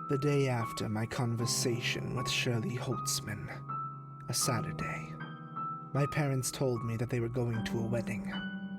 The day after my conversation with Shirley Holtzman, a Saturday, my parents told me that they were going to a wedding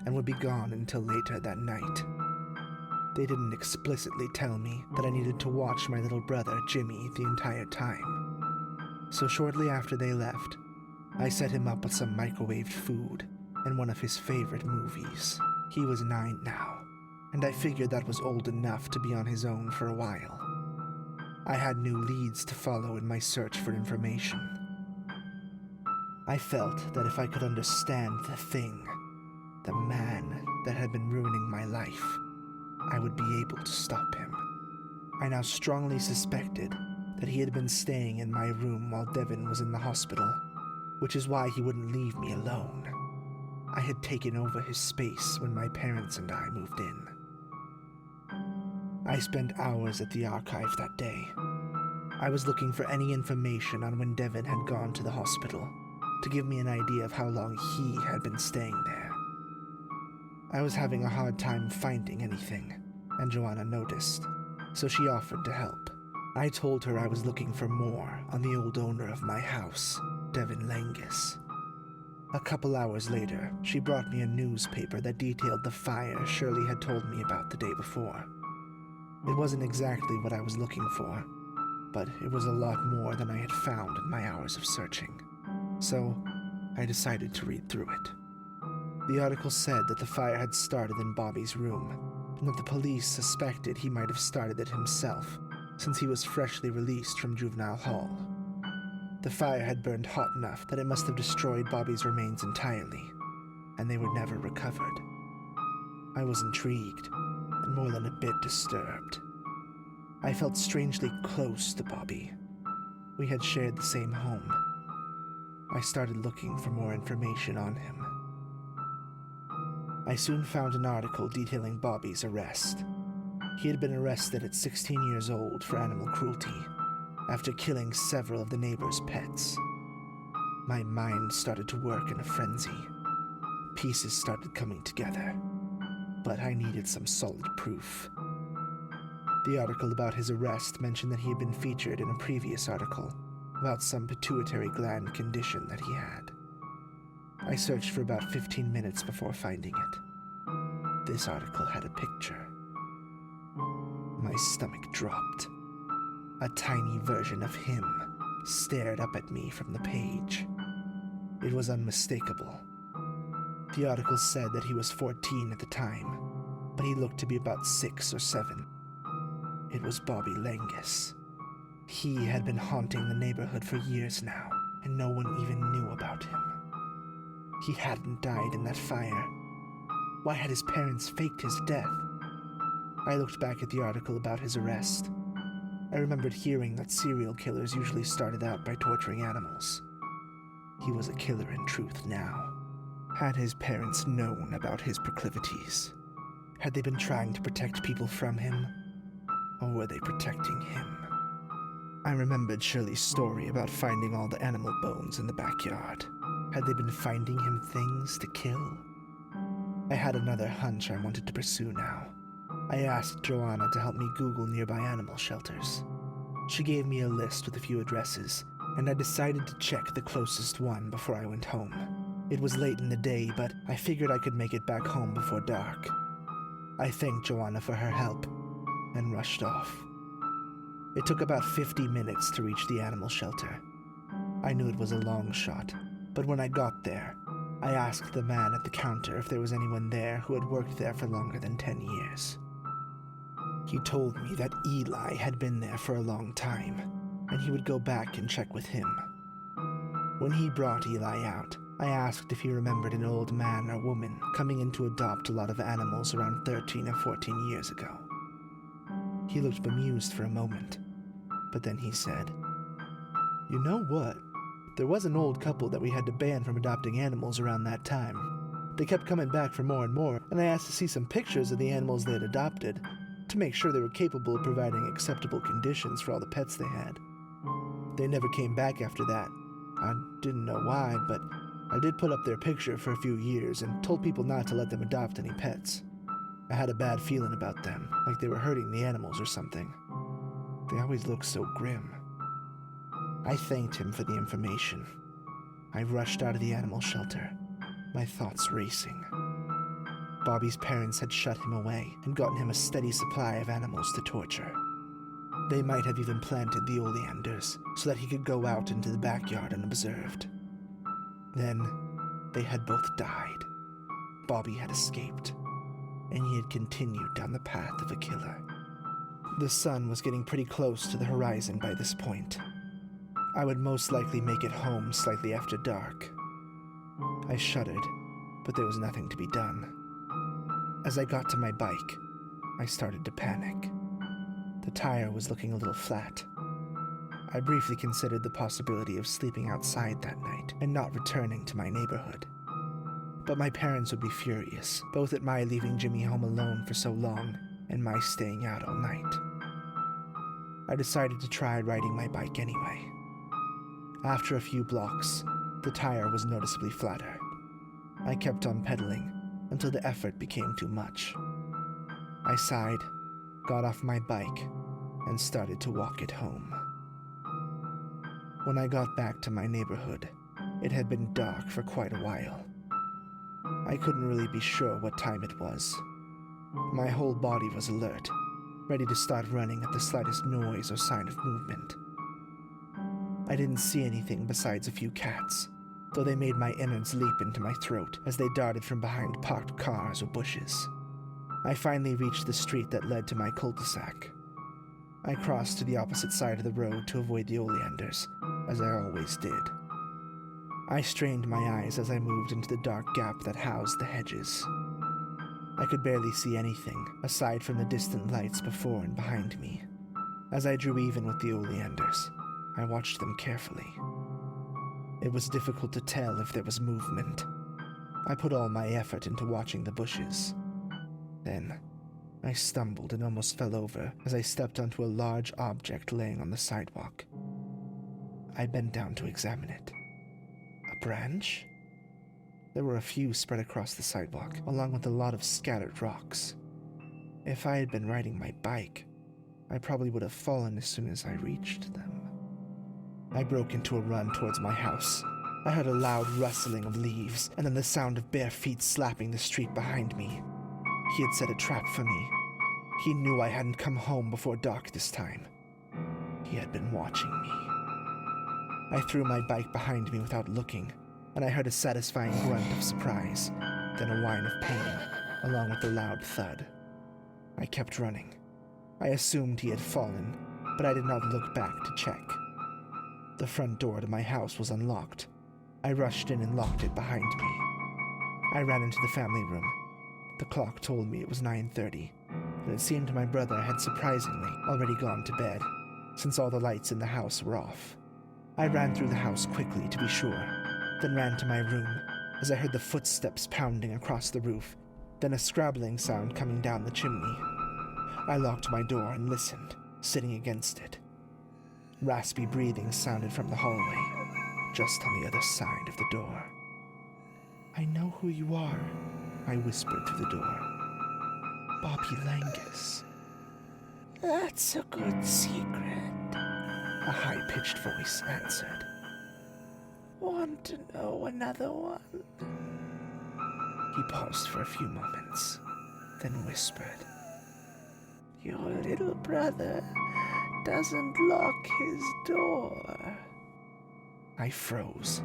and would be gone until later that night. They didn't explicitly tell me that I needed to watch my little brother, Jimmy, the entire time. So shortly after they left, I set him up with some microwaved food and one of his favorite movies. He was 9 now, and I figured that was old enough to be on his own for a while. I had new leads to follow in my search for information. I felt that if I could understand the thing, the man that had been ruining my life, I would be able to stop him. I now strongly suspected that he had been staying in my room while Devin was in the hospital, which is why he wouldn't leave me alone. I had taken over his space when my parents and I moved in. I spent hours at the archive that day. I was looking for any information on when Devin had gone to the hospital to give me an idea of how long he had been staying there. I was having a hard time finding anything, and Joanna noticed, so she offered to help. I told her I was looking for more on the old owner of my house, Devin Langus. A couple hours later, she brought me a newspaper that detailed the fire Shirley had told me about the day before. It wasn't exactly what I was looking for, but it was a lot more than I had found in my hours of searching. So, I decided to read through it. The article said that the fire had started in Bobby's room, and that the police suspected he might have started it himself, since he was freshly released from juvenile hall. The fire had burned hot enough that it must have destroyed Bobby's remains entirely, and they were never recovered. I was intrigued, and more than a bit disturbed. I felt strangely close to Bobby. We had shared the same home. I started looking for more information on him. I soon found an article detailing Bobby's arrest. He had been arrested at 16 years old for animal cruelty, after killing several of the neighbors' pets. My mind started to work in a frenzy. Pieces started coming together, but I needed some solid proof. The article about his arrest mentioned that he had been featured in a previous article about some pituitary gland condition that he had. I searched for about 15 minutes before finding it. This article had a picture. My stomach dropped. A tiny version of him stared up at me from the page. It was unmistakable. The article said that he was 14 at the time, but he looked to be about 6 or 7. It was Bobby Langus. He had been haunting the neighborhood for years now, and no one even knew about him. He hadn't died in that fire. Why had his parents faked his death? I looked back at the article about his arrest. I remembered hearing that serial killers usually started out by torturing animals. He was a killer in truth now. Had his parents known about his proclivities? Had they been trying to protect people from him? Or were they protecting him? I remembered Shirley's story about finding all the animal bones in the backyard. Had they been finding him things to kill? I had another hunch I wanted to pursue now. I asked Joanna to help me Google nearby animal shelters. She gave me a list with a few addresses, and I decided to check the closest one before I went home. It was late in the day, but I figured I could make it back home before dark. I thanked Joanna for her help, and rushed off. It took about 50 minutes to reach the animal shelter. I knew it was a long shot, but when I got there, I asked the man at the counter if there was anyone there who had worked there for longer than 10 years. He told me that Eli had been there for a long time, and he would go back and check with him. When he brought Eli out, I asked if he remembered an old man or woman coming in to adopt a lot of animals around 13 or 14 years ago. He looked bemused for a moment, but then he said, "You know what? There was an old couple that we had to ban from adopting animals around that time. They kept coming back for more and more, and I asked to see some pictures of the animals they had adopted to make sure they were capable of providing acceptable conditions for all the pets they had. They never came back after that. I didn't know why, but I did put up their picture for a few years and told people not to let them adopt any pets. I had a bad feeling about them, like they were hurting the animals or something." They always look so grim. I thanked him for the information. I rushed out of the animal shelter, my thoughts racing. Bobby's parents had shut him away and gotten him a steady supply of animals to torture. They might have even planted the oleanders so that he could go out into the backyard unobserved. Then, they had both died. Bobby had escaped, and he had continued down the path of a killer. The sun was getting pretty close to the horizon by this point. I would most likely make it home slightly after dark. I shuddered, but there was nothing to be done. As I got to my bike, I started to panic. The tire was looking a little flat. I briefly considered the possibility of sleeping outside that night and not returning to my neighborhood. But my parents would be furious, both at my leaving Jimmy home alone for so long and my staying out all night. I decided to try riding my bike anyway. After a few blocks, the tire was noticeably flatter. I kept on pedaling until the effort became too much. I sighed, got off my bike, and started to walk it home. When I got back to my neighborhood, it had been dark for quite a while. I couldn't really be sure what time it was. My whole body was alert, ready to start running at the slightest noise or sign of movement. I didn't see anything besides a few cats, though they made my innards leap into my throat as they darted from behind parked cars or bushes. I finally reached the street that led to my cul-de-sac. I crossed to the opposite side of the road to avoid the oleanders, as I always did. I strained my eyes as I moved into the dark gap that housed the hedges. I could barely see anything, aside from the distant lights before and behind me. As I drew even with the oleanders, I watched them carefully. It was difficult to tell if there was movement. I put all my effort into watching the bushes. Then, I stumbled and almost fell over as I stepped onto a large object laying on the sidewalk. I bent down to examine it. A branch? There were a few spread across the sidewalk, along with a lot of scattered rocks. If I had been riding my bike, I probably would have fallen as soon as I reached them. I broke into a run towards my house. I heard a loud rustling of leaves, and then the sound of bare feet slapping the street behind me. He had set a trap for me. He knew I hadn't come home before dark this time. He had been watching me. I threw my bike behind me without looking, and I heard a satisfying grunt of surprise, then a whine of pain, along with a loud thud. I kept running. I assumed he had fallen, but I did not look back to check. The front door to my house was unlocked. I rushed in and locked it behind me. I ran into the family room. The clock told me it was 9:30, and it seemed my brother had surprisingly already gone to bed, since all the lights in the house were off. I ran through the house quickly to be sure, then ran to my room as I heard the footsteps pounding across the roof, then a scrabbling sound coming down the chimney. I locked my door and listened, sitting against it. Raspy breathing sounded from the hallway, just on the other side of the door. "I know who you are," I whispered through the door. "Bobby Langus." "That's a good secret," a high-pitched voice answered. "Want to know another one?" He paused for a few moments, then whispered, "Your little brother doesn't lock his door." I froze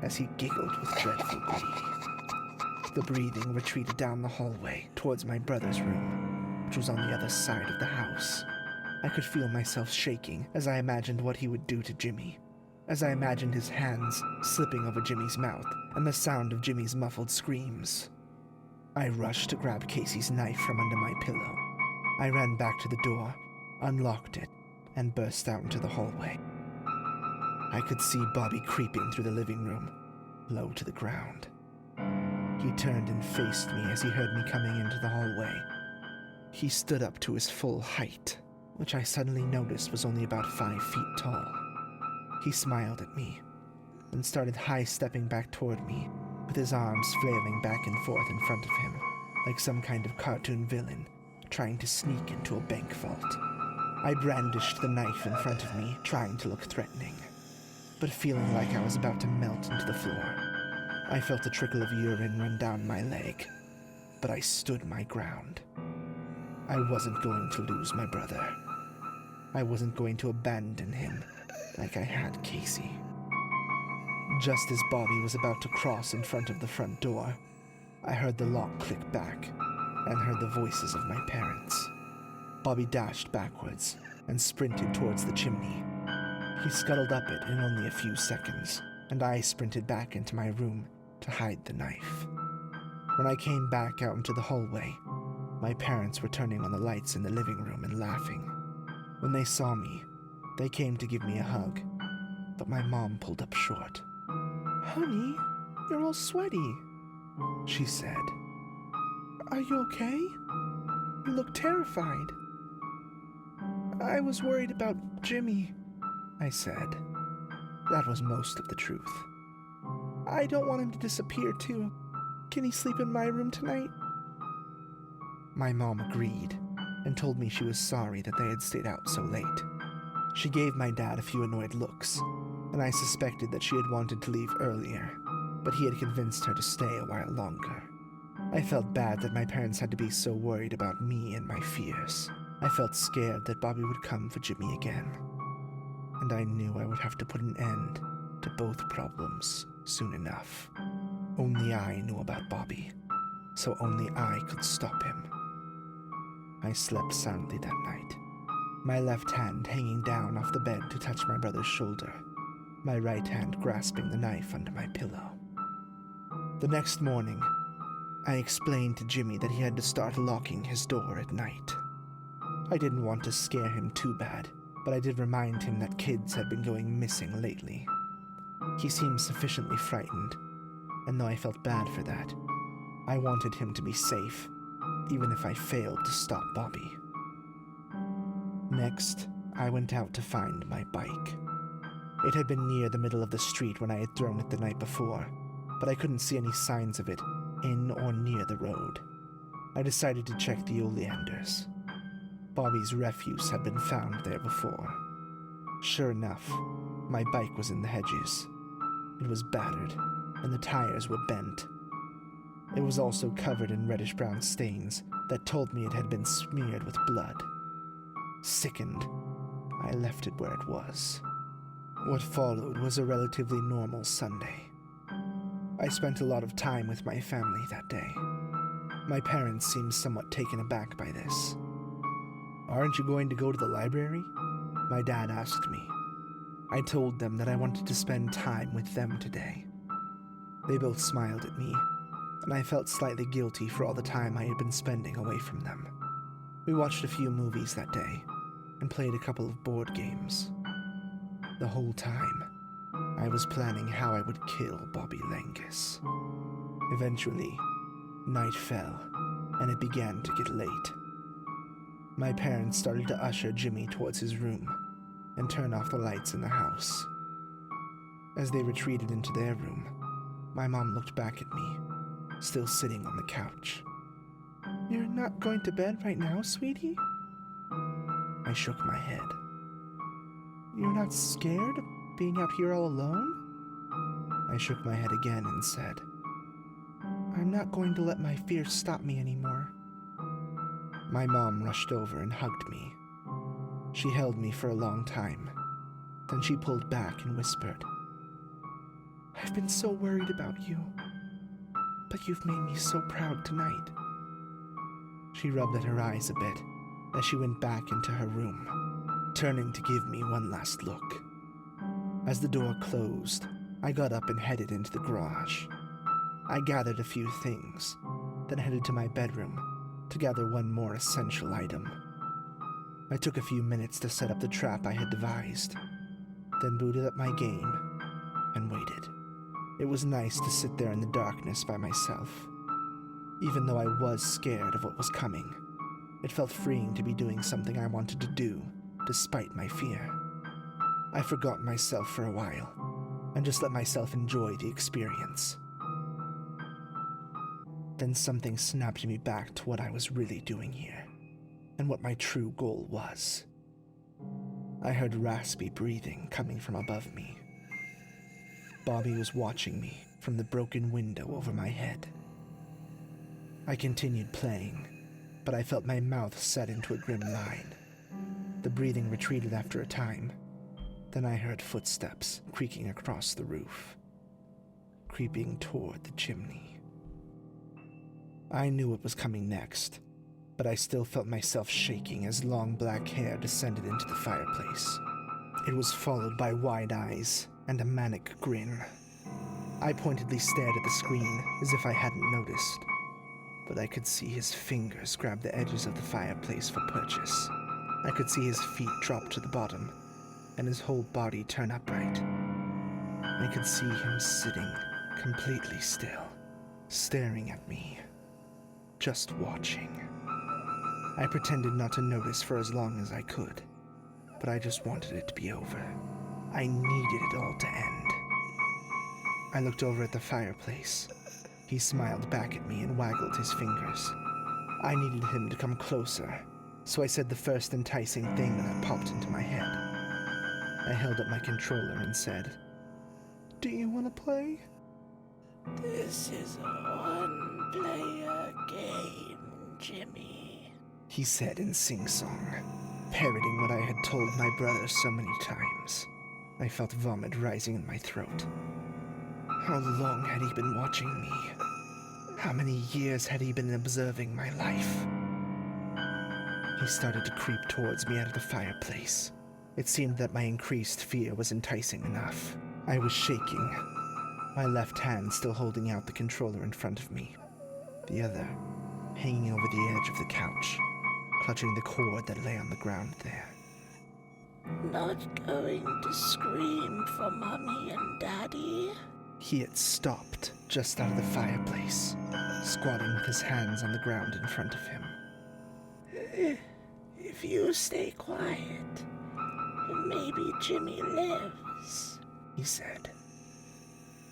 as he giggled with dreadful glee. The breathing retreated down the hallway towards my brother's room, which was on the other side of the house. I could feel myself shaking as I imagined what he would do to Jimmy, as I imagined his hands slipping over Jimmy's mouth and the sound of Jimmy's muffled screams. I rushed to grab Casey's knife from under my pillow. I ran back to the door, unlocked it, and burst out into the hallway. I could see Bobby creeping through the living room, low to the ground. He turned and faced me as he heard me coming into the hallway. He stood up to his full height, which I suddenly noticed was only about 5 feet tall. He smiled at me, and started high-stepping back toward me, with his arms flailing back and forth in front of him, like some kind of cartoon villain trying to sneak into a bank vault. I brandished the knife in front of me, trying to look threatening, but feeling like I was about to melt into the floor. I felt a trickle of urine run down my leg, but I stood my ground. I wasn't going to lose my brother. I wasn't going to abandon him like I had Casey. Just as Bobby was about to cross in front of the front door, I heard the lock click back and heard the voices of my parents. Bobby dashed backwards and sprinted towards the chimney. He scuttled up it in only a few seconds, and I sprinted back into my room to hide the knife. When I came back out into the hallway, my parents were turning on the lights in the living room and laughing. When they saw me, they came to give me a hug, but my mom pulled up short. "Honey, you're all sweaty," she said. "Are you okay? You look terrified." "I was worried about Jimmy," I said. That was most of the truth. "I don't want him to disappear too. Can he sleep in my room tonight?" My mom agreed and told me she was sorry that they had stayed out so late. She gave my dad a few annoyed looks, and I suspected that she had wanted to leave earlier, but he had convinced her to stay a while longer. I felt bad that my parents had to be so worried about me and my fears. I felt scared that Bobby would come for Jimmy again, and I knew I would have to put an end to both problems soon enough. Only I knew about Bobby, so only I could stop him. I slept soundly that night, my left hand hanging down off the bed to touch my brother's shoulder, my right hand grasping the knife under my pillow. The next morning, I explained to Jimmy that he had to start locking his door at night. I didn't want to scare him too bad, but I did remind him that kids had been going missing lately. He seemed sufficiently frightened, and though I felt bad for that, I wanted him to be safe, even if I failed to stop Bobby. Next, I went out to find my bike. It had been near the middle of the street when I had thrown it the night before, but I couldn't see any signs of it in or near the road. I decided to check the oleanders. Bobby's refuse had been found there before. Sure enough, my bike was in the hedges. It was battered, and the tires were bent. It was also covered in reddish-brown stains that told me it had been smeared with blood. Sickened, I left it where it was. What followed was a relatively normal Sunday. I spent a lot of time with my family that day. My parents seemed somewhat taken aback by this. "Aren't you going to go to the library?" my dad asked me. I told them that I wanted to spend time with them today. They both smiled at me, and I felt slightly guilty for all the time I had been spending away from them. We watched a few movies that day, and played a couple of board games. The whole time, I was planning how I would kill Bobby Langus. Eventually, night fell, and it began to get late. My parents started to usher Jimmy towards his room and turn off the lights in the house. As they retreated into their room, my mom looked back at me, still sitting on the couch. "You're not going to bed right now, sweetie?" I shook my head. "You're not scared of being out here all alone?" I shook my head again and said, "I'm not going to let my fears stop me anymore." My mom rushed over and hugged me. She held me for a long time. Then she pulled back and whispered, "I've been so worried about you, but you've made me so proud tonight." She rubbed at her eyes a bit as she went back into her room, turning to give me one last look. As the door closed, I got up and headed into the garage. I gathered a few things, then headed to my bedroom to gather one more essential item. I took a few minutes to set up the trap I had devised, then booted up my game and waited. It was nice to sit there in the darkness by myself. Even though I was scared of what was coming, it felt freeing to be doing something I wanted to do, despite my fear. I forgot myself for a while, and just let myself enjoy the experience. Then something snapped me back to what I was really doing here, and what my true goal was. I heard raspy breathing coming from above me. Bobby was watching me from the broken window over my head. I continued playing, but I felt my mouth set into a grim line. The breathing retreated after a time. Then I heard footsteps creaking across the roof, creeping toward the chimney. I knew what was coming next, but I still felt myself shaking as long black hair descended into the fireplace. It was followed by wide eyes and a manic grin. I pointedly stared at the screen as if I hadn't noticed, but I could see his fingers grab the edges of the fireplace for purchase. I could see his feet drop to the bottom and his whole body turn upright. I could see him sitting completely still, staring at me, just watching. I pretended not to notice for as long as I could, but I just wanted it to be over. I needed it all to end. I looked over at the fireplace. He smiled back at me and waggled his fingers. I needed him to come closer, so I said the first enticing thing that popped into my head. I held up my controller and said, "Do you want to play?" "This is a one-player game, Jimmy," he said in sing-song, parroting what I had told my brother so many times. I felt vomit rising in my throat. How long had he been watching me? How many years had he been observing my life? He started to creep towards me out of the fireplace. It seemed that my increased fear was enticing enough. I was shaking, my left hand still holding out the controller in front of me, the other hanging over the edge of the couch, clutching the cord that lay on the ground there. "Not going to scream for Mommy and Daddy?" He had stopped just out of the fireplace, squatting with his hands on the ground in front of him. "If you stay quiet, maybe Jimmy lives," he said.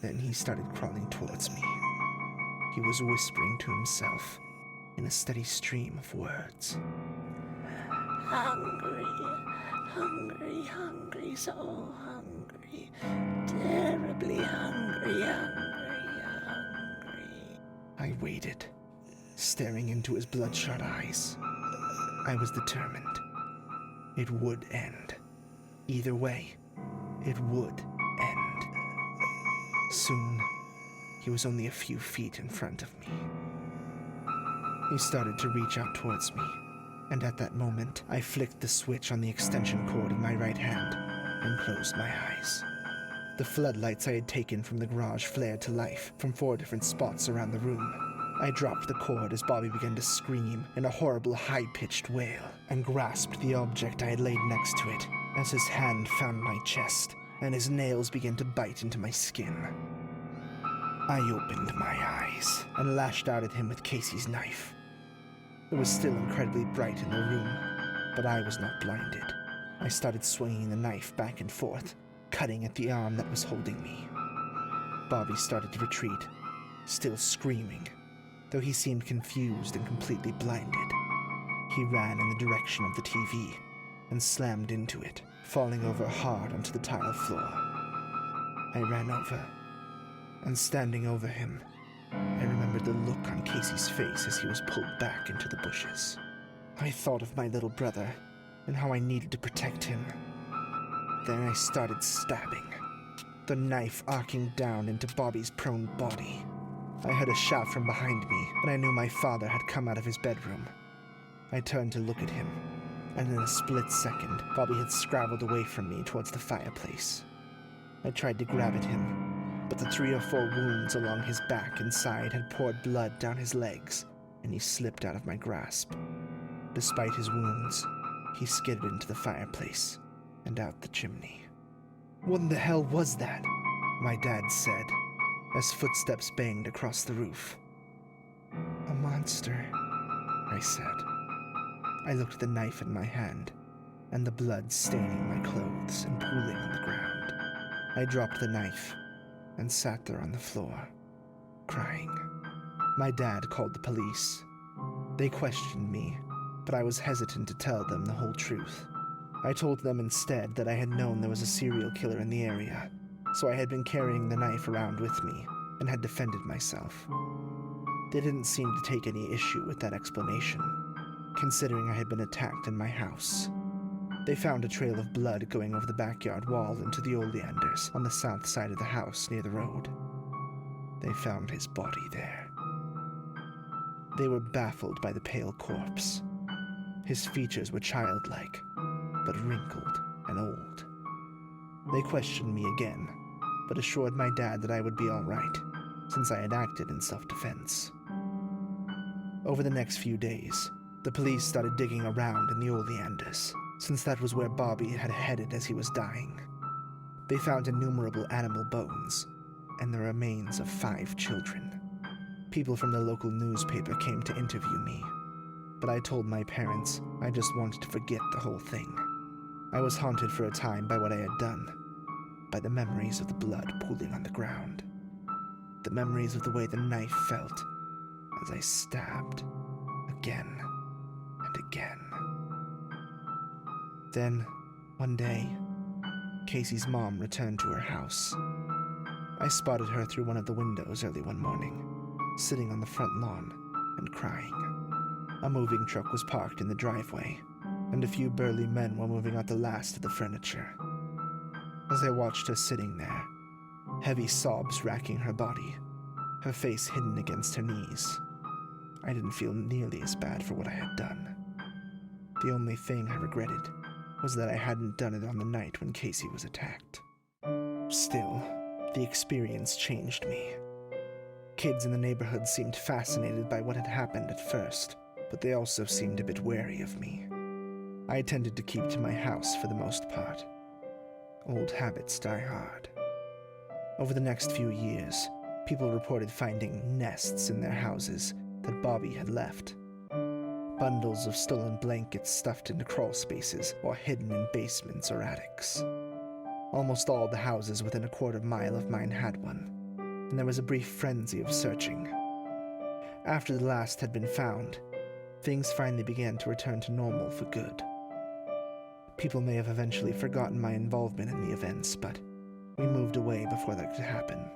Then he started crawling towards me. He was whispering to himself in a steady stream of words. "Hungry, hungry, hungry, so hungry, terribly hungry, hungry, hungry." I waited, staring into his bloodshot eyes. I was determined. It would end. Either way, it would end. Soon, he was only a few feet in front of me. He started to reach out towards me, and at that moment, I flicked the switch on the extension cord in my right hand and closed my eyes. The floodlights I had taken from the garage flared to life from 4 different spots around the room. I dropped the cord as Bobby began to scream in a horrible high-pitched wail and grasped the object I had laid next to it as his hand found my chest and his nails began to bite into my skin. I opened my eyes and lashed out at him with Casey's knife. It was still incredibly bright in the room, but I was not blinded. I started swinging the knife back and forth, cutting at the arm that was holding me. Bobby started to retreat, still screaming, though he seemed confused and completely blinded. He ran in the direction of the TV and slammed into it, falling over hard onto the tile floor. I ran over, and standing over him, I remembered the look on Casey's face as he was pulled back into the bushes. I thought of my little brother and how I needed to protect him. Then I started stabbing, the knife arcing down into Bobby's prone body. I heard a shout from behind me, and I knew my father had come out of his bedroom. I turned to look at him, and in a split second, Bobby had scrabbled away from me towards the fireplace. I tried to grab at him, but the 3 or 4 wounds along his back and side had poured blood down his legs, and he slipped out of my grasp. Despite his wounds, he skidded into the fireplace and out the chimney. "What in the hell was that?" my dad said, as footsteps banged across the roof. "A monster," I said. I looked at the knife in my hand, and the blood staining my clothes and pooling on the ground. I dropped the knife and sat there on the floor, crying. My dad called the police. They questioned me, but I was hesitant to tell them the whole truth. I told them instead that I had known there was a serial killer in the area, so I had been carrying the knife around with me and had defended myself. They didn't seem to take any issue with that explanation, considering I had been attacked in my house. They found a trail of blood going over the backyard wall into the oleanders on the south side of the house near the road. They found his body there. They were baffled by the pale corpse. His features were childlike, but wrinkled and old. They questioned me again, but assured my dad that I would be all right, since I had acted in self-defense. Over the next few days, the police started digging around in the oleanders, since that was where Bobby had headed as he was dying. They found innumerable animal bones, and the remains of 5 children. People from the local newspaper came to interview me, but I told my parents I just wanted to forget the whole thing. I was haunted for a time by what I had done, by the memories of the blood pooling on the ground, the memories of the way the knife felt as I stabbed again and again. Then, one day, Casey's mom returned to her house. I spotted her through one of the windows early one morning, sitting on the front lawn and crying. A moving truck was parked in the driveway, and a few burly men were moving out the last of the furniture. As I watched her sitting there, heavy sobs racking her body, her face hidden against her knees, I didn't feel nearly as bad for what I had done. The only thing I regretted was that I hadn't done it on the night when Casey was attacked. Still, the experience changed me. Kids in the neighborhood seemed fascinated by what had happened at first, but they also seemed a bit wary of me. I tended to keep to my house for the most part. Old habits die hard. Over the next few years, people reported finding nests in their houses that Bobby had left. Bundles of stolen blankets stuffed into crawl spaces or hidden in basements or attics. Almost all the houses within a quarter-mile of mine had one, and there was a brief frenzy of searching. After the last had been found, things finally began to return to normal for good. People may have eventually forgotten my involvement in the events, but we moved away before that could happen.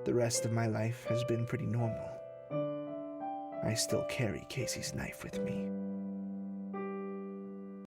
The rest of my life has been pretty normal. I still carry Casey's knife with me.